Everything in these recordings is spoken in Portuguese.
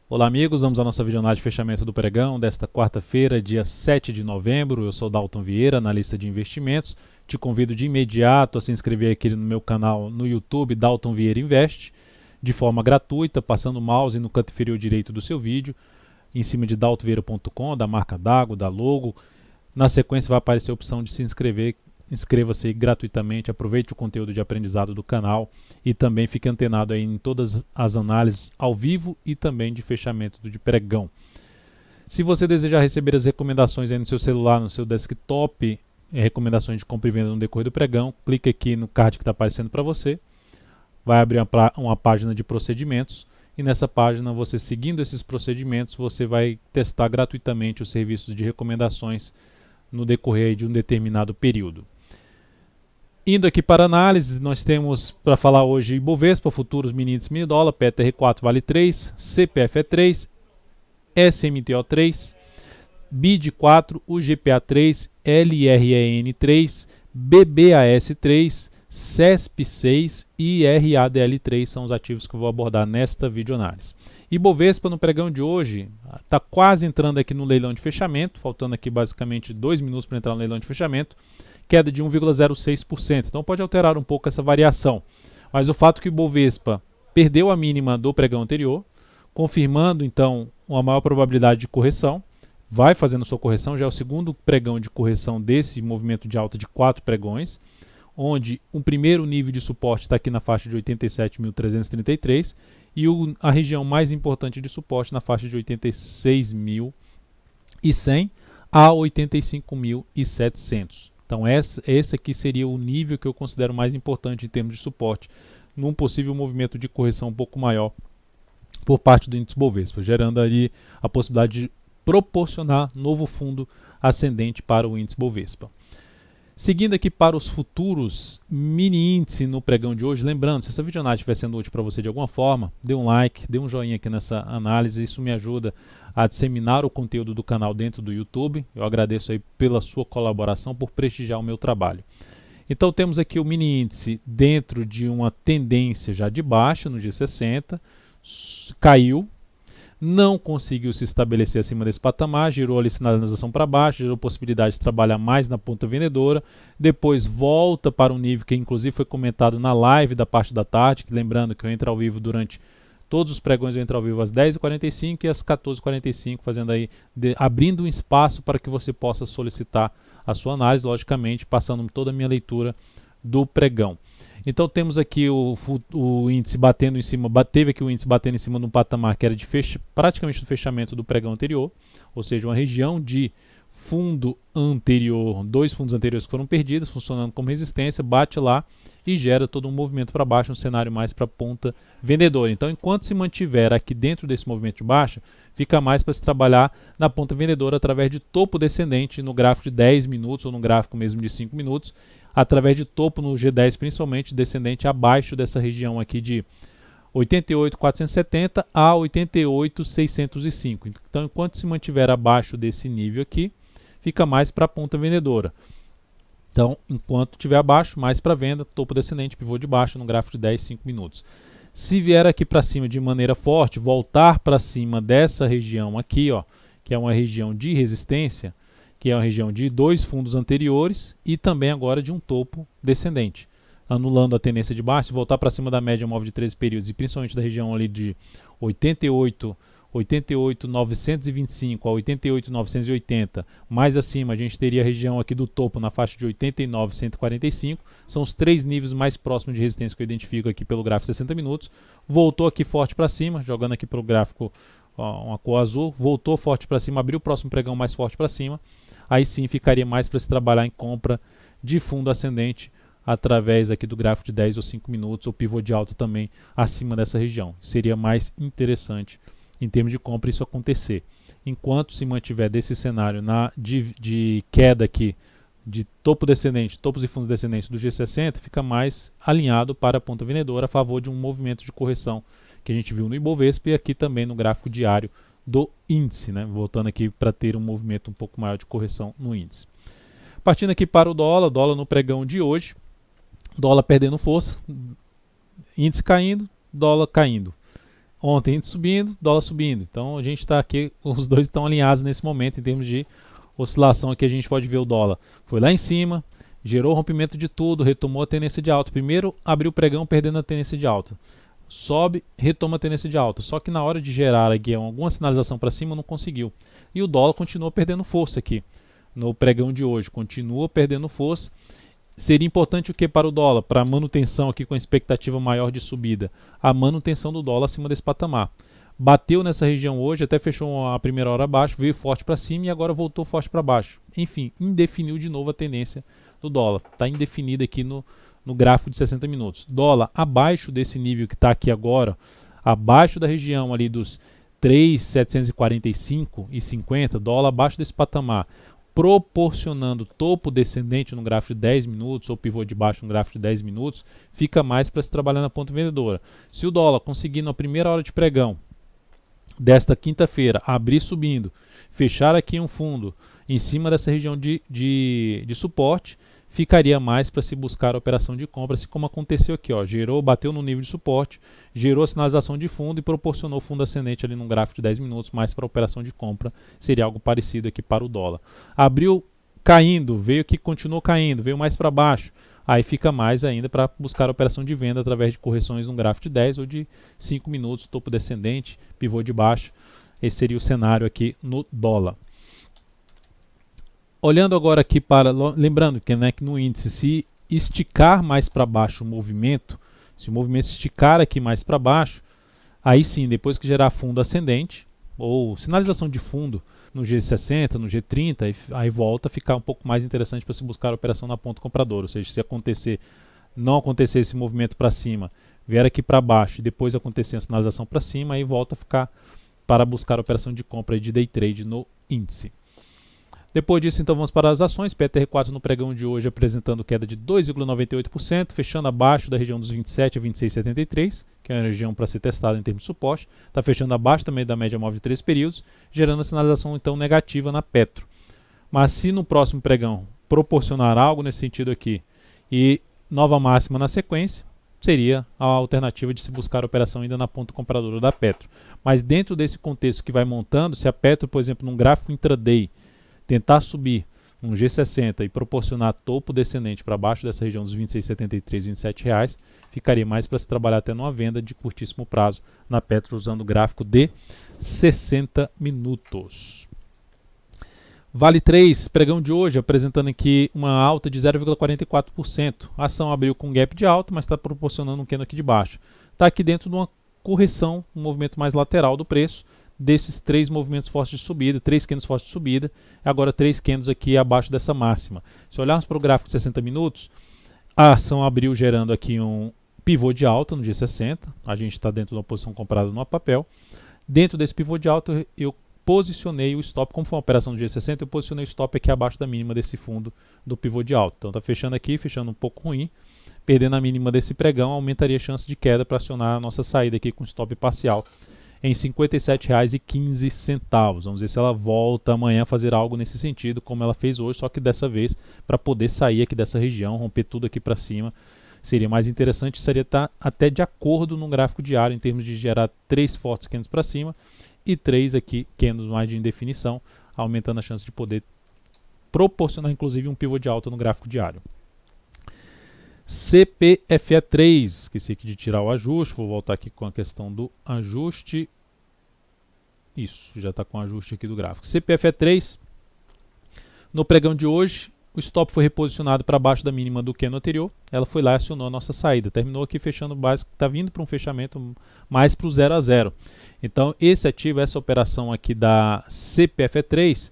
Olá amigos, vamos à nossa videoanálise de fechamento do pregão desta quarta-feira, dia 7 de novembro. Eu sou Dalton Vieira, analista de investimentos. Te convido de imediato a se inscrever aqui no meu canal no YouTube, Dalton Vieira Invest, de forma gratuita, passando o mouse no canto inferior direito do seu vídeo, em cima de daltonvieira.com, da marca d'água, da logo. Na sequência vai aparecer a opção de se inscrever. Inscreva-se gratuitamente, aproveite o conteúdo de aprendizado do canal e também fique antenado aí em todas as análises ao vivo e também de fechamento de pregão. Se você desejar receber as recomendações aí no seu celular, no seu desktop, recomendações de compra e venda no decorrer do pregão, clique aqui no card que está aparecendo para você, vai abrir uma página de procedimentos e nessa página, você seguindo esses procedimentos, você vai testar gratuitamente os serviços de recomendações no decorrer de um determinado período. Indo aqui para análise, nós temos para falar hoje Ibovespa, futuros mini índice mini dólar, PTR4 vale 3, CPF é 3, SMTO 3, BID 4, UGPA 3, LREN 3, BBAS 3, CESP 6 e RADL 3 são os ativos que eu vou abordar nesta videoanálise. Ibovespa no pregão de hoje está quase entrando aqui no leilão de fechamento, faltando aqui basicamente 2 minutos para entrar no leilão de fechamento, queda de 1,06%, então pode alterar um pouco essa variação. Mas o fato que o Ibovespa perdeu a mínima do pregão anterior, confirmando então uma maior probabilidade de correção, vai fazendo sua correção, já é o segundo pregão de correção desse movimento de alta de 4 pregões, onde o primeiro nível de suporte está aqui na faixa de 87.333 e a região mais importante de suporte na faixa de 86.100 a 85.700. Então esse aqui seria o nível que eu considero mais importante em termos de suporte, num possível movimento de correção um pouco maior por parte do índice Bovespa, gerando ali a possibilidade de proporcionar novo fundo ascendente para o índice Bovespa. Seguindo aqui para os futuros mini índice no pregão de hoje, lembrando, se essa videoanálise estiver sendo útil para você de alguma forma, dê um like, dê um joinha aqui nessa análise, isso me ajuda a disseminar o conteúdo do canal dentro do YouTube. Eu agradeço aí pela sua colaboração, por prestigiar o meu trabalho. Então temos aqui o mini índice dentro de uma tendência já de baixa no G60, caiu, não conseguiu se estabelecer acima desse patamar, gerou ali sinalização para baixo, gerou possibilidade de trabalhar mais na ponta vendedora, depois volta para um nível que inclusive foi comentado na live da parte da tarde, que lembrando que eu entro ao vivo durante todos os pregões, eu entro ao vivo às 10h45 e às 14h45, fazendo aí, abrindo um espaço para que você possa solicitar a sua análise, logicamente passando toda a minha leitura do pregão. Então temos aqui o índice batendo em cima, teve aqui o índice batendo em cima de um patamar que era de praticamente do fechamento do pregão anterior, ou seja, uma região de fundo anterior, 2 fundos anteriores que foram perdidos, funcionando como resistência, bate lá e gera todo um movimento para baixo, um cenário mais para a ponta vendedora. Então enquanto se mantiver aqui dentro desse movimento de baixa, fica mais para se trabalhar na ponta vendedora através de topo descendente no gráfico de 10 minutos ou no gráfico mesmo de 5 minutos, através de topo no G10 principalmente descendente abaixo dessa região aqui de 88.470 a 88.605. Então enquanto se mantiver abaixo desse nível aqui, fica mais para a ponta vendedora. Então enquanto estiver abaixo, mais para venda, topo descendente, pivô de baixo no gráfico de 10, 5 minutos. Se vier aqui para cima de maneira forte, voltar para cima dessa região aqui, ó, que é uma região de resistência, que é uma região de 2 fundos anteriores e também agora de um topo descendente, anulando a tendência de baixo, voltar para cima da média móvel de 13 períodos e principalmente da região ali de 88.925 a 88.980, mais acima a gente teria a região aqui do topo na faixa de 89.145, são os 3 níveis mais próximos de resistência que eu identifico aqui pelo gráfico 60 minutos, voltou aqui forte para cima, jogando aqui para o gráfico uma cor azul, voltou forte para cima, abriu o próximo pregão mais forte para cima, aí sim ficaria mais para se trabalhar em compra de fundo ascendente através aqui do gráfico de 10 ou 5 minutos, ou pivô de alta também acima dessa região. Seria mais interessante em termos de compra isso acontecer. Enquanto se mantiver desse cenário de queda aqui, de topo descendente, topos e fundos descendentes do G60, fica mais alinhado para a ponta vendedora a favor de um movimento de correção que a gente viu no Ibovespa e aqui também no gráfico diário do índice, né? Voltando aqui para ter um movimento um pouco maior de correção no índice. Partindo aqui para o dólar no pregão de hoje, dólar perdendo força, índice caindo, dólar caindo. Ontem índice subindo, dólar subindo. Então a gente está aqui, os dois estão alinhados nesse momento em termos de oscilação. Aqui a gente pode ver o dólar foi lá em cima, gerou rompimento de tudo, retomou a tendência de alta. Primeiro abriu o pregão perdendo a tendência de alta. Sobe, retoma a tendência de alta. Só que na hora de gerar aqui alguma sinalização para cima não conseguiu. E o dólar continua perdendo força aqui no pregão de hoje. Continua perdendo força. Seria importante o que para o dólar? Para a manutenção aqui com a expectativa maior de subida. A manutenção do dólar acima desse patamar. Bateu nessa região hoje, até fechou a primeira hora abaixo, veio forte para cima e agora voltou forte para baixo. Enfim, indefiniu de novo a tendência do dólar. Está indefinida aqui no gráfico de 60 minutos. Dólar abaixo desse nível que está aqui agora, abaixo da região ali dos 3.745 e 50, dólar abaixo desse patamar, proporcionando topo descendente no gráfico de 10 minutos ou pivô de baixo no gráfico de 10 minutos, fica mais para se trabalhar na ponta vendedora. Se o dólar conseguir na primeira hora de pregão desta quinta-feira abrir subindo, fechar aqui um fundo em cima dessa região de suporte, ficaria mais para se buscar a operação de compra, assim como aconteceu aqui, ó, gerou, bateu no nível de suporte, gerou sinalização de fundo e proporcionou fundo ascendente ali no gráfico de 10 minutos, mais para a operação de compra, seria algo parecido aqui para o dólar. Abriu caindo, veio aqui, continuou caindo, veio mais para baixo, aí fica mais ainda para buscar a operação de venda através de correções no gráfico de 10 ou de 5 minutos, topo descendente, pivô de baixo, esse seria o cenário aqui no dólar. Olhando agora aqui para, lembrando que, né, que no índice, se esticar mais para baixo o movimento, se o movimento esticar aqui mais para baixo, aí sim, depois que gerar fundo ascendente, ou sinalização de fundo no G60, no G30, aí volta a ficar um pouco mais interessante para se buscar a operação na ponta compradora, ou seja, se não acontecer esse movimento para cima, vier aqui para baixo e depois acontecer a sinalização para cima, aí volta a ficar para buscar a operação de compra de day trade no índice. Depois disso, então, vamos para as ações. PTR4 no pregão de hoje apresentando queda de 2,98%, fechando abaixo da região dos 27 a 26,73, que é uma região para ser testada em termos de suporte. Está fechando abaixo também da média móvel de 3 períodos, gerando a sinalização então negativa na Petro. Mas se no próximo pregão proporcionar algo nesse sentido aqui e nova máxima na sequência, seria a alternativa de se buscar a operação ainda na ponta compradora da Petro. Mas dentro desse contexto que vai montando, se a Petro, por exemplo, num gráfico intraday, tentar subir um G60 e proporcionar topo descendente para baixo dessa região dos 26,73, R$ 27, ficaria mais para se trabalhar até numa venda de curtíssimo prazo na Petro usando o gráfico de 60 minutos. Vale 3, pregão de hoje, apresentando aqui uma alta de 0,44%. A ação abriu com gap de alta, mas está proporcionando um candle aqui de baixo. Está aqui dentro de uma correção, um movimento mais lateral do preço, desses 3 movimentos fortes de subida, 3 candles fortes de subida, agora 3 candles aqui abaixo dessa máxima. Se olharmos para o gráfico de 60 minutos, a ação abriu gerando aqui um pivô de alta no G60, a gente está dentro de uma posição comprada no papel. Dentro desse pivô de alta eu posicionei o stop, como foi uma operação do G60, eu posicionei o stop aqui abaixo da mínima desse fundo do pivô de alta. Então está fechando aqui, fechando um pouco ruim, perdendo a mínima desse pregão, aumentaria a chance de queda para acionar a nossa saída aqui com stop parcial em R$ 57,15. Vamos ver se ela volta amanhã a fazer algo nesse sentido, como ela fez hoje, só que dessa vez para poder sair aqui dessa região, romper tudo aqui para cima. Seria mais interessante, seria estar até de acordo no gráfico diário, em termos de gerar 3 fortes candles para cima e 3 aqui candles mais de indefinição, aumentando a chance de poder proporcionar inclusive um pivô de alta no gráfico diário. CPFE3, esqueci aqui de tirar o ajuste, vou voltar aqui com a questão do ajuste. Isso, já está com o ajuste aqui do gráfico. CPFE3, no pregão de hoje, o stop foi reposicionado para baixo da mínima do candle anterior. Ela foi lá e acionou a nossa saída. Terminou aqui fechando básico, está vindo para um fechamento mais para o 0 a 0. Então, esse ativo, essa operação aqui da CPFE3,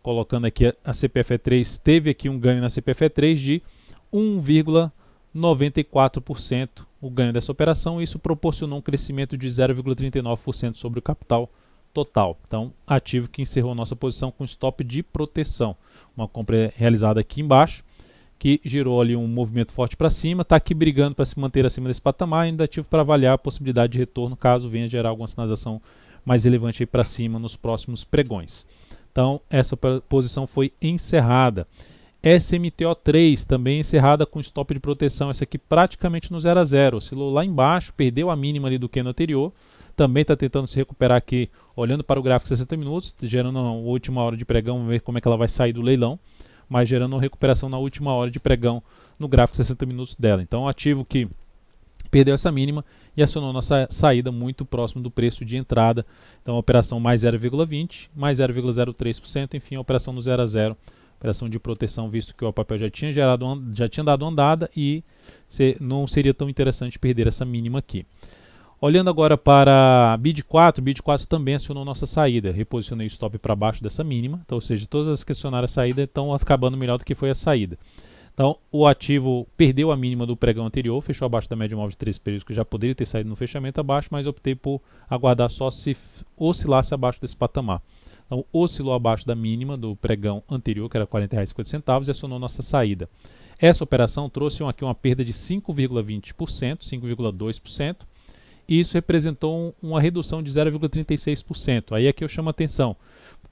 colocando aqui a CPFE3, teve aqui um ganho na CPFE3 de 1,94% o ganho dessa operação. Isso proporcionou um crescimento de 0,39% sobre o capital total. Então, ativo que encerrou nossa posição com stop de proteção. Uma compra realizada aqui embaixo, que gerou ali um movimento forte para cima, está aqui brigando para se manter acima desse patamar, ainda ativo para avaliar a possibilidade de retorno, caso venha gerar alguma sinalização mais relevante para cima nos próximos pregões. Então, essa posição foi encerrada. SMTO3 também encerrada com stop de proteção, essa aqui praticamente no 0 a 0, oscilou lá embaixo, perdeu a mínima ali do candle anterior, também está tentando se recuperar aqui, olhando para o gráfico 60 minutos, gerando a última hora de pregão, vamos ver como é que ela vai sair do leilão, mas gerando uma recuperação na última hora de pregão no gráfico 60 minutos dela. Então, um ativo que perdeu essa mínima e acionou nossa saída muito próximo do preço de entrada. Então, a operação mais 0,20, mais 0,03%, enfim, a operação no 0 a 0, operação de proteção, visto que o papel já tinha dado andada e não seria tão interessante perder essa mínima aqui. Olhando agora para BID4, BID4 também acionou nossa saída, reposicionei o stop para baixo dessa mínima, então, ou seja, todas as que acionaram a saída estão acabando melhor do que foi a saída. Então, o ativo perdeu a mínima do pregão anterior, fechou abaixo da média móvel de 3 períodos, que já poderia ter saído no fechamento abaixo, mas optei por aguardar só se oscilasse abaixo desse patamar. Então, oscilou abaixo da mínima do pregão anterior, que era R$ 40,50, e acionou nossa saída. Essa operação trouxe aqui uma perda de 5,20%, 5,2%, e isso representou uma redução de 0,36%. Aí é que eu chamo a atenção.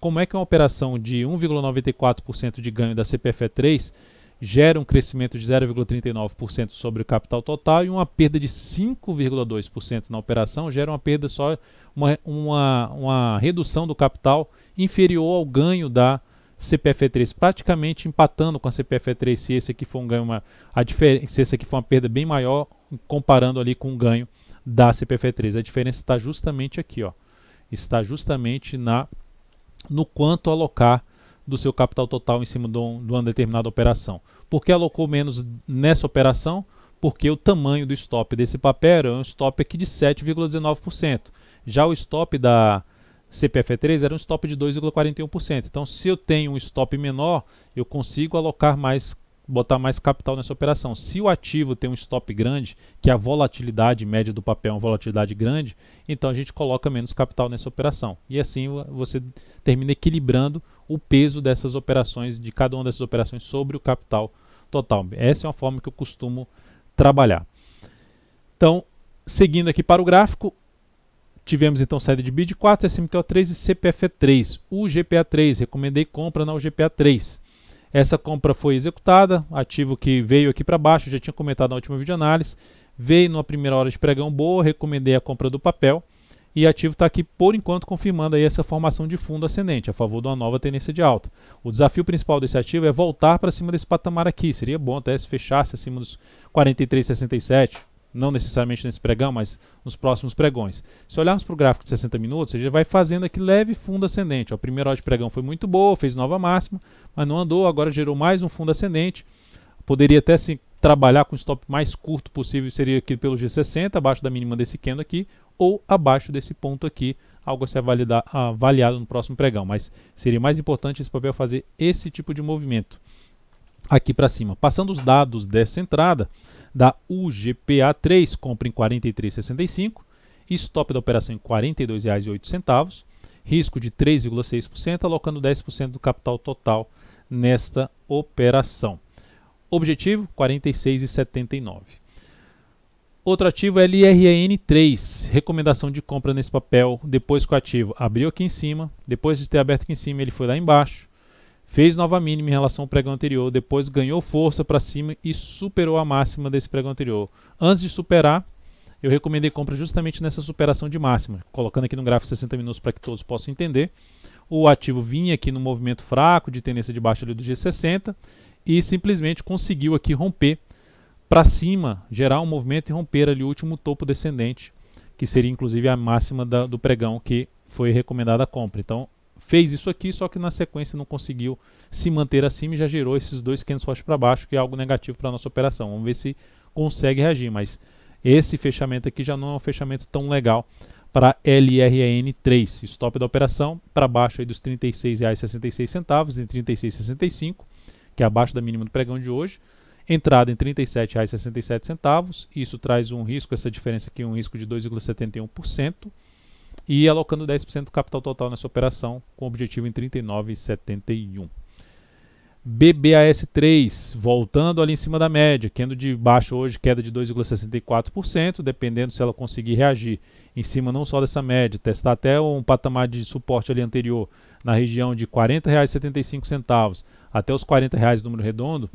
Como é que uma operação de 1,94% de ganho da CPFE3 gera um crescimento de 0,39% sobre o capital total e uma perda de 5,2% na operação gera uma perda só, uma redução do capital inferior ao ganho da CPFE3, praticamente empatando com a CPFE3, se esse aqui for um ganho, se esse aqui for uma perda bem maior, comparando ali com o ganho da CPFE3. A diferença está justamente aqui, ó. Está justamente no quanto alocar do seu capital total em cima de uma determinada operação. Por que alocou menos nessa operação? Porque o tamanho do stop desse papel é um stop aqui de 7,19%. Já o stop da CPFE3 era um stop de 2,41%. Então, se eu tenho um stop menor, eu consigo alocar mais, botar mais capital nessa operação. Se o ativo tem um stop grande, que a volatilidade média do papel é uma volatilidade grande, então a gente coloca menos capital nessa operação. E assim você termina equilibrando o peso dessas operações, de cada uma dessas operações sobre o capital total. Essa é uma forma que eu costumo trabalhar. Então, seguindo aqui para o gráfico, tivemos então saída de BID4, SMTO3 e CPFE3. O GPA3, recomendei compra na UGPA3. Essa compra foi executada, ativo que veio aqui para baixo, já tinha comentado na última videoanálise, veio numa primeira hora de pregão boa, recomendei a compra do papel, e ativo está aqui por enquanto confirmando aí essa formação de fundo ascendente, a favor de uma nova tendência de alta. O desafio principal desse ativo é voltar para cima desse patamar aqui, seria bom até se fechasse acima dos 43,67, não necessariamente nesse pregão, mas nos próximos pregões. Se olharmos para o gráfico de 60 minutos, ele já vai fazendo aqui leve fundo ascendente. A primeira hora de pregão foi muito boa, fez nova máxima, mas não andou, agora gerou mais um fundo ascendente. Poderia até se trabalhar com o stop mais curto possível, seria aqui pelo G60, abaixo da mínima desse candle aqui, ou abaixo desse ponto aqui, algo a ser avaliado no próximo pregão. Mas seria mais importante esse papel fazer esse tipo de movimento aqui para cima. Passando os dados dessa entrada, da UGPA3, compra em R$ 43,65, stop da operação em R$ 42,08, risco de 3,6%, alocando 10% do capital total nesta operação. Objetivo, R$ 46,79. Outro ativo é LRN3, recomendação de compra nesse papel, depois que o ativo abriu aqui em cima, depois de ter aberto aqui em cima, ele foi lá embaixo, fez nova mínima em relação ao pregão anterior, depois ganhou força para cima e superou a máxima desse pregão anterior. Antes de superar, eu recomendei compra justamente nessa superação de máxima, colocando aqui no gráfico 60 minutos para que todos possam entender. O ativo vinha aqui no movimento fraco de tendência de baixa ali do G60 e simplesmente conseguiu aqui romper para cima, gerar um movimento e romper ali o último topo descendente, que seria inclusive a máxima do pregão que foi recomendada a compra. Então, fez isso aqui, só que na sequência não conseguiu se manter acima e já gerou esses dois candles fortes para baixo, que é algo negativo para a nossa operação. Vamos ver se consegue reagir, mas esse fechamento aqui já não é um fechamento tão legal para LRN3. Stop da operação para baixo aí dos R$ 36,66, em R$ 36,65, que é abaixo da mínima do pregão de hoje. Entrada em R$ 37,67, isso traz um risco, essa diferença aqui, um risco de 2,71%, e alocando 10% do capital total nessa operação, com objetivo em R$ 39,71. BBAS3, voltando ali em cima da média, candle de baixo hoje, queda de 2,64%, dependendo se ela conseguir reagir em cima não só dessa média, testar até um patamar de suporte ali anterior, na região de R$ 40,75 até os R$ 40 número redondo,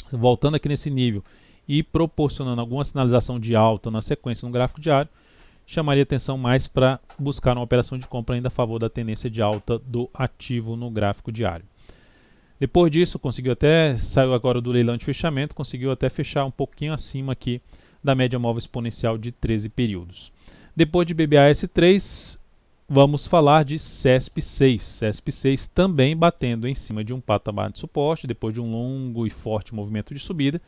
voltando aqui nesse nível e proporcionando alguma sinalização de alta na sequência no gráfico diário, chamaria atenção mais para buscar uma operação de compra ainda a favor da tendência de alta do ativo no gráfico diário. Depois disso, saiu agora do leilão de fechamento, conseguiu até fechar um pouquinho acima aqui da média móvel exponencial de 13 períodos. Depois de BBAS3, vamos falar de CESP6. CESP6 também batendo em cima de um patamar de suporte, depois de um longo e forte movimento de subida,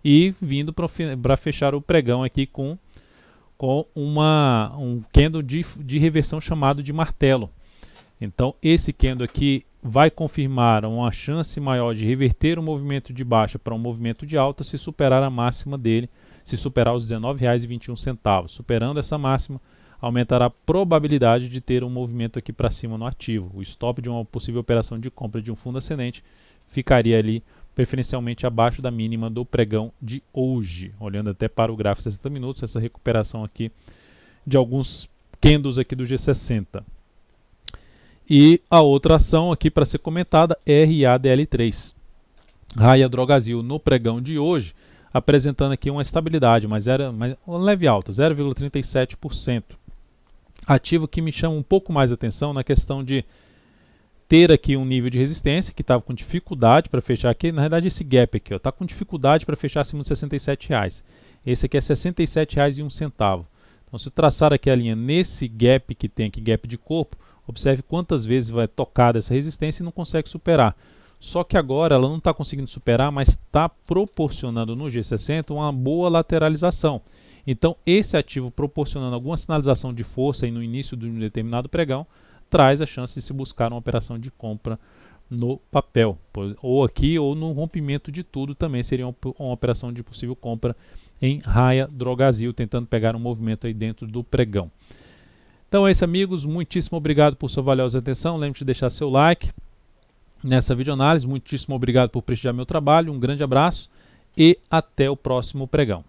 e vindo para fechar o pregão aqui com um candle de reversão chamado de martelo. Então esse candle aqui vai confirmar uma chance maior de reverter o movimento de baixa para um movimento de alta se superar a máxima dele, se superar os R$ 19,21. Superando essa máxima, aumentará a probabilidade de ter um movimento aqui para cima no ativo. O stop de uma possível operação de compra de um fundo ascendente ficaria ali preferencialmente abaixo da mínima do pregão de hoje. Olhando até para o gráfico 60 minutos, essa recuperação aqui de alguns candles aqui do G60. E a outra ação aqui para ser comentada é RADL3. Raia Drogasil no pregão de hoje, apresentando aqui uma estabilidade, mas uma leve alta, 0,37%. Ativo que me chama um pouco mais atenção na questão de ter aqui um nível de resistência que estava com dificuldade para fechar aqui. Na verdade, esse gap aqui está com dificuldade para fechar acima de R$ 67,00. Esse aqui é R$ 67,01. Então, se traçar aqui a linha nesse gap que tem aqui, gap de corpo, observe quantas vezes vai tocar dessa resistência e não consegue superar. Só que agora ela não está conseguindo superar, mas está proporcionando no G60 uma boa lateralização. Então, esse ativo proporcionando alguma sinalização de força aí no início de um determinado pregão, traz a chance de se buscar uma operação de compra no papel. Ou aqui, ou no rompimento de tudo, também seria uma operação de possível compra em Raia Drogasil, tentando pegar um movimento aí dentro do pregão. Então é isso, amigos. Muitíssimo obrigado por sua valiosa atenção. Lembre-se de deixar seu like nessa videoanálise. Muitíssimo obrigado por prestigiar meu trabalho. Um grande abraço e até o próximo pregão.